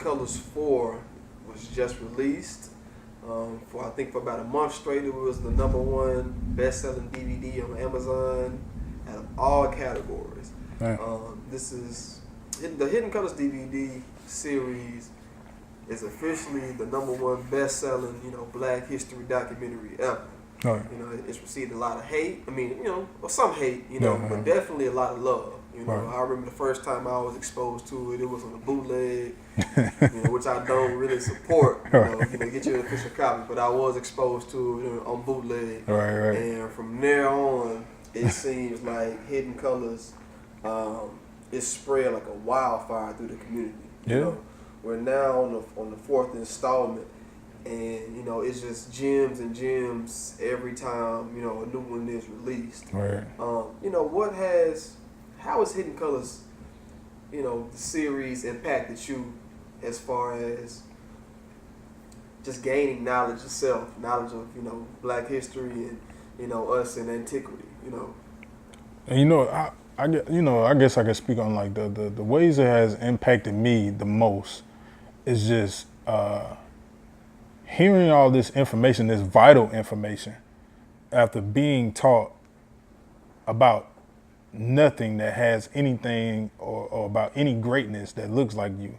Colors 4 was just released. For about a month straight, it was the #1 best-selling DVD on Amazon out of all categories. This is the Hidden Colors DVD series is officially the #1 best-selling, Black history documentary ever. Right. It's received a lot of hate. I mean, some hate, but definitely a lot of love. Right. I remember the first time I was exposed to it, it was on a bootleg, which I don't really support. Get your official copy, but I was exposed to it on bootleg. Right. And from there on, it seems like Hidden Colors is spread like a wildfire through the community. We're now on the 4th installment. And it's just gems and gems every time a new one is released. Right. How has Hidden Colors, the series impacted you as far as just gaining knowledge yourself, knowledge of Black history and us in antiquity, And I guess I can speak on like the ways it has impacted me the most is just hearing all this information, this vital information, after being taught about nothing that has anything or about any greatness that looks like you.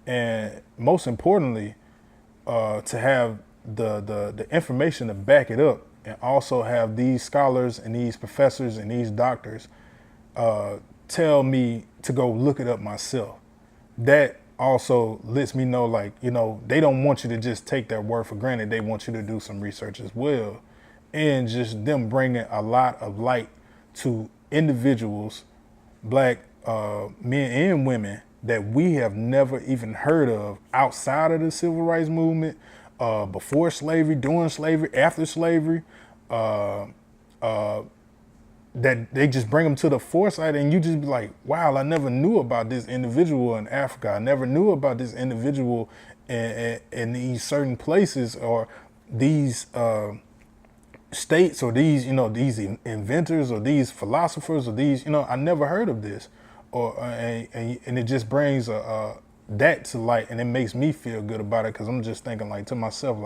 And most importantly, to have the information to back it up, and also have these scholars and these professors and these doctors tell me to go look it up myself. That also lets me know, they don't want you to just take their word for granted. They want you to do some research as well. And just them bringing a lot of light to individuals, Black men and women, that we have never even heard of outside of the civil rights movement, before slavery, during slavery, after slavery, that they just bring them to the foresight, and you just be like, wow, I never knew about this individual in Africa. I never knew about this individual in these certain places, or these states, or these, these inventors, or these philosophers, or these, I never heard of this. And it just brings that to light, and it makes me feel good about it, because I'm just thinking to myself,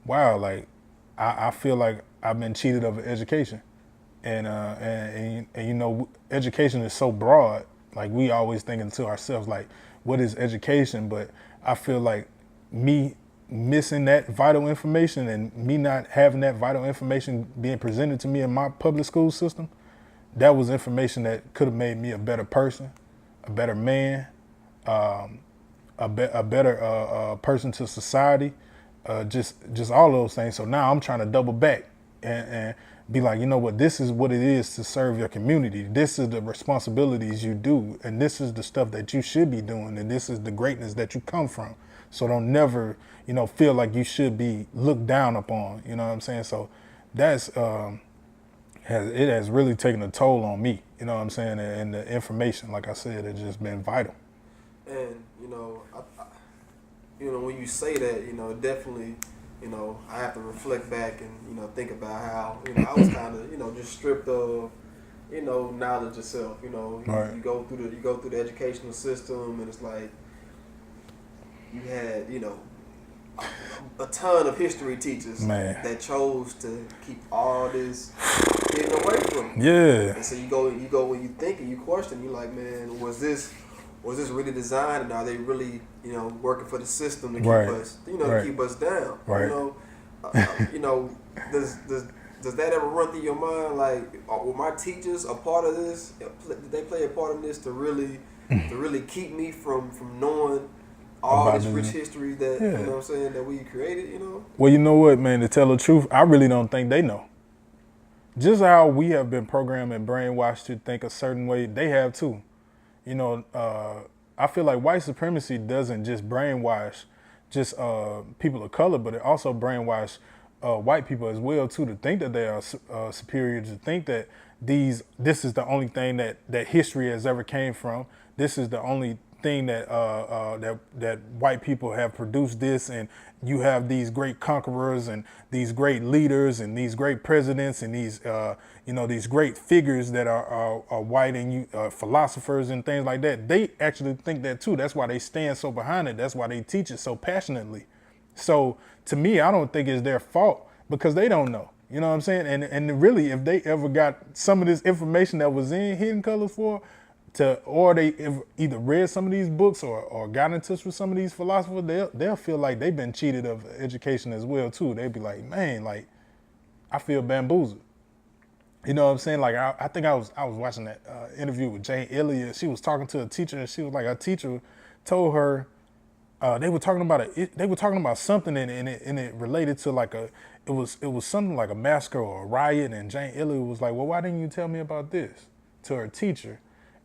wow, I feel like I've been cheated of an education. And education is so broad. We always thinking to ourselves, what is education? But I feel like me missing that vital information, and me not having that vital information being presented to me in my public school system, that was information that could have made me a better person, a better man, a better person to society, just all those things. So now I'm trying to double back and be like, this is what it is to serve your community. This is the responsibilities you do, and this is the stuff that you should be doing, and this is the greatness that you come from. So don't never, feel like you should be looked down upon. You know what I'm saying? So that's it has really taken a toll on me. You know what I'm saying? And the information, like I said, it's just been vital. And when you say that, definitely. I have to reflect back and, think about how, I was kind of, just stripped of, knowledge yourself. Right. You go through the educational system, and it's like you had, a ton of history teachers that chose to keep all this hidden away from you. Yeah. And so you go when you think and you question, you're like, man, was this really designed, and are they really, working for the system to keep us, to keep us down? Right. Does that ever run through your mind? Were my teachers a part of this? Did they play a part in this to really keep me from knowing all this rich history that you know what I'm saying, that we created? Well, you know what, man? To tell the truth, I really don't think they know. Just how we have been programmed and brainwashed to think a certain way, they have too. I feel like white supremacy doesn't just brainwash just people of color, but it also brainwash white people as well too, to think that they are superior, to think that this is the only thing that history has ever came from. This is the only thing that that white people have produced this, and you have these great conquerors and these great leaders and these great presidents and these these great figures that are white and philosophers and things like that. They actually think that too. That's why they stand so behind it. That's why they teach it so passionately. So to me, I don't think it's their fault because they don't know. You know what I'm saying? And really, if they ever got some of this information that was in Hidden Colors or they either read some of these books or got in touch with some of these philosophers, they'll feel like they've been cheated of education as well too. They'd be like, man, like I feel bamboozled. You know what I'm saying? Like I think I was watching that interview with Jane Elliott. She was talking to a teacher, and she was like, her teacher told her they were talking about something, and it related to like it was something like a massacre or a riot, and Jane Elliott was like, well, why didn't you tell me about this to her teacher?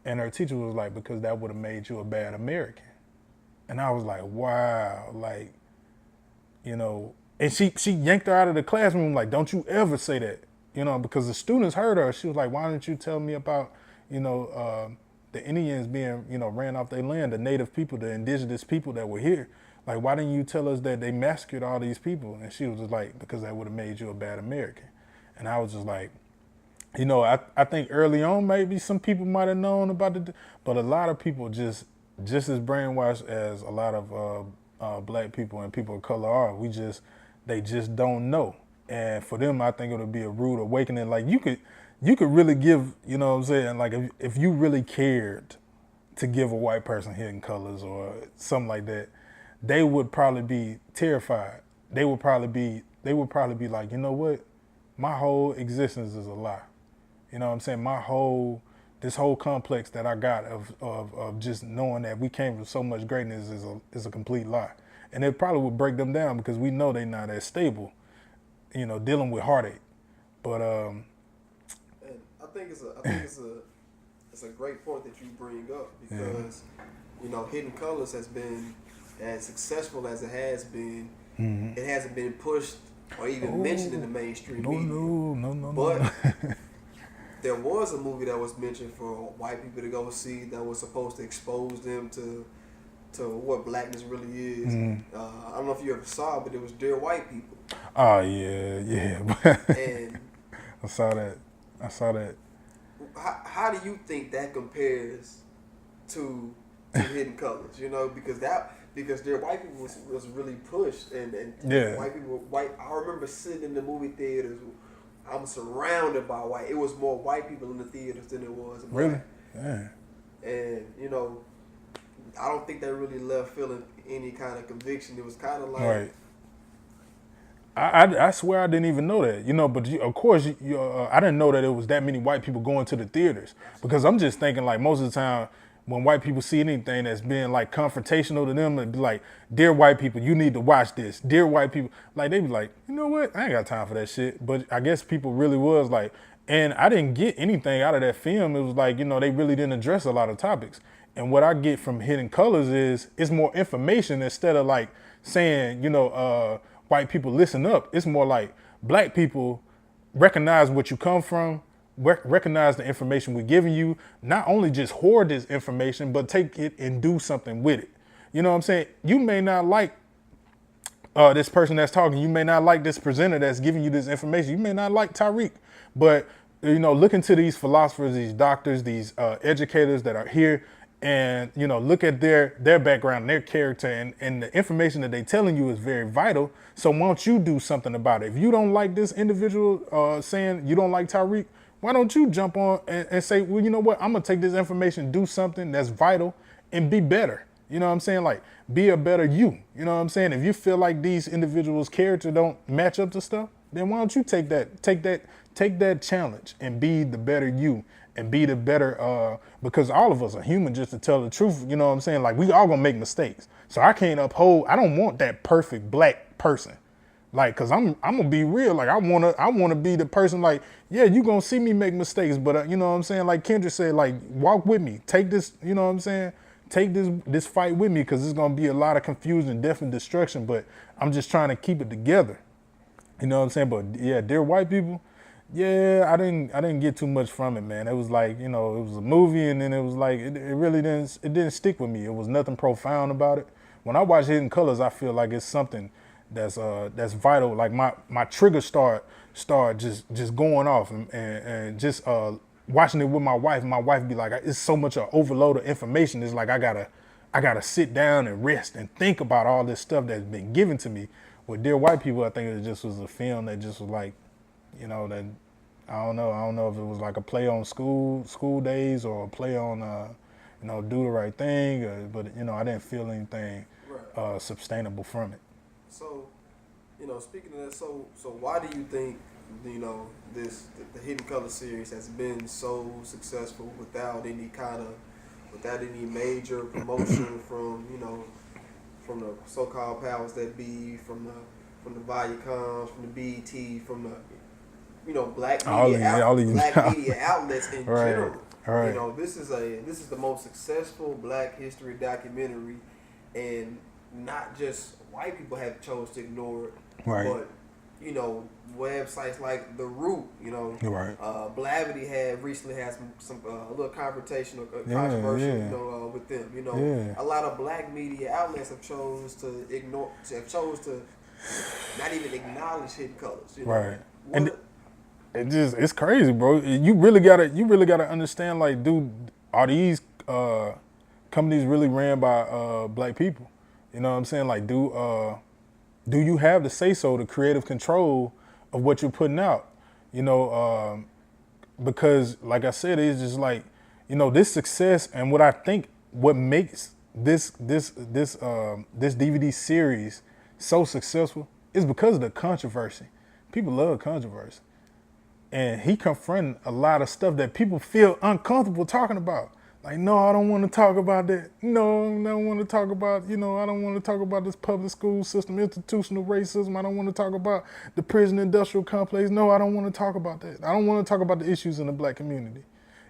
And her teacher was like, because that would have made you a bad American. And I was like, wow, like, and she yanked her out of the classroom, like, don't you ever say that, because the students heard her. She was like, why didn't you tell me about, the Indians being, ran off their land, the native people, the indigenous people that were here. Like, why didn't you tell us that they massacred all these people? And she was just like, because that would have made you a bad American. And I was just like, I think early on maybe some people might have known about it, but a lot of people just as brainwashed as a lot of black people and people of color are. They just don't know. And for them, I think it'll be a rude awakening. Like you could really give, you know what I'm saying? Like if you really cared to give a white person Hidden Colors or something like that, they would probably be terrified. They would probably be like, you know what? My whole existence is a lie. You know what I'm saying? This whole complex that I got of just knowing that we came from so much greatness is a complete lie. And it probably would break them down because we know they're not as stable, dealing with heartache. But and I think it's a great point that you bring up because Hidden Colors has been as successful as it has been. Mm-hmm. It hasn't been pushed or even mentioned in the mainstream media. No. But there was a movie that was mentioned for white people to go see that was supposed to expose them to what blackness really is. Mm-hmm. I don't know if you ever saw it, but it was Dear White People. Oh, yeah. And I saw that. How do you think that compares to Hidden Colors? Because Dear White People was really pushed, and yeah. White. I remember sitting in the movie theaters. I'm surrounded by white. It was more white people in the theaters than it was black. Really? Yeah. And I don't think they really left feeling any kind of conviction. It was kind of like. Right. I swear I didn't even know that. But of course, I didn't know that it was that many white people going to the theaters because I'm just thinking like most of the time when white people see anything that's being like confrontational to them, it'd be like, dear white people, you need to watch this. Dear white people, like they be like, you know what? I ain't got time for that shit. But I guess people really was like, and I didn't get anything out of that film. It was like, they really didn't address a lot of topics. And what I get from Hidden Colors is it's more information instead of like saying, white people listen up. It's more like black people recognize what you come from, recognize the information we're giving you, not only just hoard this information, but take it and do something with it. You know what I'm saying? You may not like this person that's talking. You may not like this presenter that's giving you this information. You may not like Tariq, but look into these philosophers, these doctors, these educators that are here, and look at their background, their character, and the information that they're telling you is very vital. So why don't you do something about it? If you don't like this individual saying you don't like Tariq, why don't you jump on and say, well, you know what? I'm going to take this information, do something that's vital, and be better. You know what I'm saying? Like, be a better you. You know what I'm saying? If you feel like these individuals' character don't match up to stuff, then why don't you take that challenge and be the better you and be the better, because all of us are human, just to tell the truth. You know what I'm saying? Like, we all going to make mistakes. So I don't want that perfect black person. Like, cause I'm gonna be real. Like, I wanna be the person. Like, yeah, you gonna see me make mistakes, but you know what I'm saying. Like Kendra said, like, walk with me. Take this. You know what I'm saying. Take this fight with me, cause there's gonna be a lot of confusion, death, and destruction. But I'm just trying to keep it together. You know what I'm saying. But yeah, dear white people, Yeah, I didn't get too much from it, man. It was like, it was a movie, and then it was like it really didn't stick with me. It was nothing profound about it. When I watch Hidden Colors, I feel like it's something that's vital. Like my trigger start just going off, and just watching it with my wife. My wife be like, it's so much overload of information. It's like I gotta sit down and rest and think about all this stuff that's been given to me. With Dear White People, I think it just was a film that just was like, that I don't know if it was like a play on school days or a play on do the right thing, but I didn't feel anything Right. sustainable from it. So, speaking of that, so why do you think the Hidden Color series has been so successful without any major promotion from the so-called powers that be, from the Viacom, from the BET, from the black media outlets in Right, general. right. This is the most successful Black history documentary, and not just white people have chose to ignore it, Right. but websites like The Root, Right. Blavity recently had some a little confrontation or controversy, with them. Yeah. A lot of black media outlets have chose to not even acknowledge Hidden Colors. Right. What, It's crazy, bro. You really gotta understand, like, dude, are these companies really ran by black people? You know what I'm saying? Like, do you have the say-so, the creative control of what you're putting out? Because like I said, it's just like, this success, and what makes this DVD series so successful is because of the controversy. People love controversy. And he confronted a lot of stuff that people feel uncomfortable talking about. Like, no, I don't want to talk about that. No, I don't want to talk about, I don't want to talk about this public school system, institutional racism. I don't want to talk about the prison industrial complex. No, I don't want to talk about that. I don't want to talk about the issues in the black community.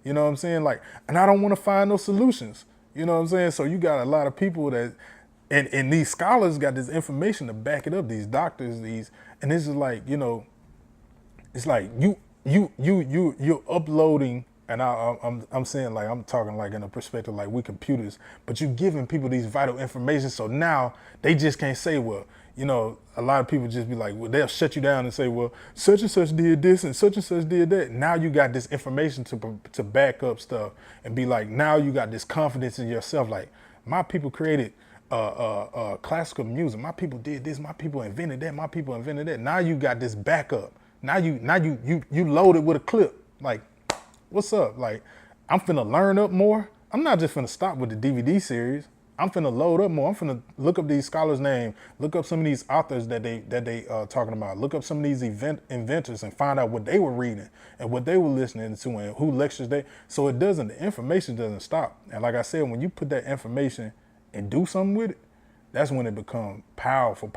You know what I'm saying? Like, and I don't want to find no solutions. You know what I'm saying? So you got a lot of people that, and these scholars got this information to back it up, these doctors, and this is like, it's like you're uploading, and I'm saying, like, I'm talking like in a perspective like we computers, but you're giving people these vital information, so now they just can't say, well, a lot of people just be like, well, they'll shut you down and say, well, such and such did this and such did that. Now you got this information to back up stuff, and be like, now you got this confidence in yourself, like, my people created classical music, my people did this, my people invented that, my people invented that. Now you got this backup. Now you loaded with a clip. Like, what's up? Like, I'm finna learn up more. I'm not just finna stop with the DVD series. I'm finna load up more. I'm finna look up these scholars' names, look up some of these authors that they talking about, look up some of these inventors, and find out what they were reading and what they were listening to and who lectures they. So the information doesn't stop. And like I said, when you put that information and do something with it, that's when it becomes powerful.